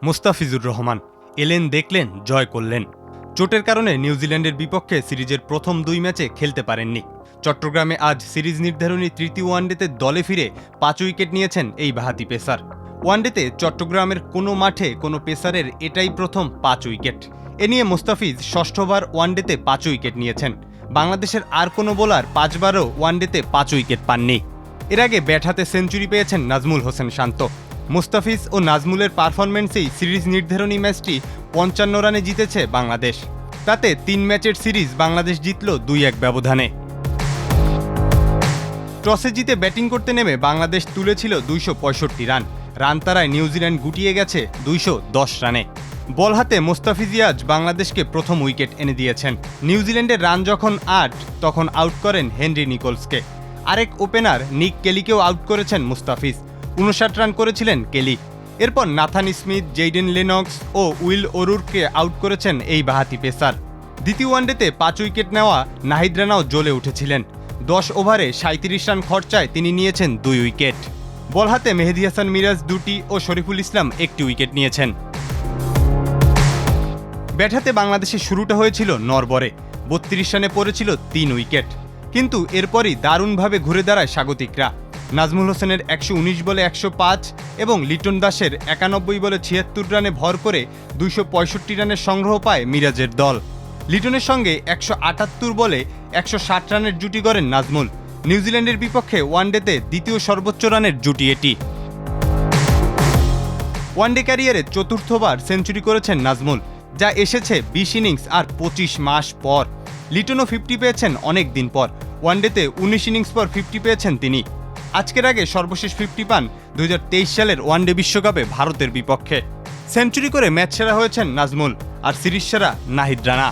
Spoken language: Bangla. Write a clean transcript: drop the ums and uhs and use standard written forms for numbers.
মুস্তাফিজুর রহমান এলেন, দেখলেন, জয় করলেন। চোটের কারণে নিউজিল্যান্ডের বিপক্ষে সিরিজের প্রথম 2 ম্যাচে খেলতে পারেননি। চট্টগ্রামে আজ সিরিজ নির্ধারণী তৃতীয় ওয়ানডেতে দলে ফিরে 5 উইকেট নিয়েছেন এই বাঁহাতি পেসার। ওয়ানডেতে চট্টগ্রামের কোনো মাঠে কোনো পেসারের এটাই প্রথম 5 উইকেট। এ নিয়ে মুস্তাফিজ ষষ্ঠবার ওয়ানডেতে 5 উইকেট নিয়েছেন। বাংলাদেশের আর কোনো বোলার 5 বারও ওয়ানডেতে 5 উইকেট পাননি। এর আগে ব্যাট হাতে সেঞ্চুরি পেয়েছেন নাজমুল হোসেন শান্ত। মুস্তাফিজ ও নাজমুলের পারফরম্যান্সেই সিরিজ নির্ধারণী ম্যাচটি 55 রানে জিতেছে বাংলাদেশ। তাতে 3 ম্যাচের সিরিজ বাংলাদেশ জিতল 2-1 ব্যবধানে। টসে জিতে ব্যাটিং করতে নেমে বাংলাদেশ তুলেছিল 265 রান। রান তারায় নিউজিল্যান্ড গুটিয়ে গেছে 210 রানে। বল হাতে মুস্তাফিজই আজ বাংলাদেশকে প্রথম উইকেট এনে দিয়েছেন। নিউজিল্যান্ডের রান যখন 8, তখন আউট করেন হেনরি নিকোলসকে। আরেক ওপেনার নিক কেলিকেও আউট করেছেন মুস্তাফিজ। 59 রান করেছিলেন কেলি। এরপর নাথান স্মিথ, জেইডেন লেনক্স ও উইল ওরুরকে আউট করেছেন এই বাঁহাতি পেসার। দ্বিতীয় ওয়ানডেতে 5 উইকেট নেওয়া নাহিদ রানাও জ্বলে উঠেছিলেন। 10 ওভারে 37 রান খরচায় তিনি নিয়েছেন 2 উইকেট। বল হাতে মেহেদী হাসান মিরাজ 2টি ও শরীফুল ইসলাম 1টি উইকেট নিয়েছেন। ব্যাট হাতে বাংলাদেশের শুরুটা হয়েছিল নড়বড়ে। 32 রানে পড়েছিল 3 উইকেট। কিন্তু এরপরই দারুণভাবে ঘুরে দাঁড়ায় স্বাগতিকরা। নাজমুল হোসেনের 119 বলে 105 এবং লিটন দাসের 91 বলে 76 রানে ভর করে 265 রানের সংগ্রহ পায় মিরাজের দল। লিটনের সঙ্গে 178 বলে 160 রানের জুটি গড়েন নাজমুল। নিউজিল্যান্ডের বিপক্ষে ওয়ানডেতে দ্বিতীয় সর্বোচ্চ রানের জুটি এটি। ওয়ানডে ক্যারিয়ারে চতুর্থবার সেঞ্চুরি করেছেন নাজমুল, যা এসেছে 20 ইনিংস আর 25 মাস পর। লিটনও 50 পেয়েছেন অনেক দিন পর। ওয়ানডেতে 19 ইনিংস পর 50 পেয়েছেন তিনি। আজকের আগে সর্বশেষ 50 পান 2023 সালের ওয়ানডে বিশ্বকাপে ভারতের বিপক্ষে। সেঞ্চুরি করে ম্যাচ সেরা হয়েছেন নাজমুল, আর সিরিজ সেরা নাহিদ রানা।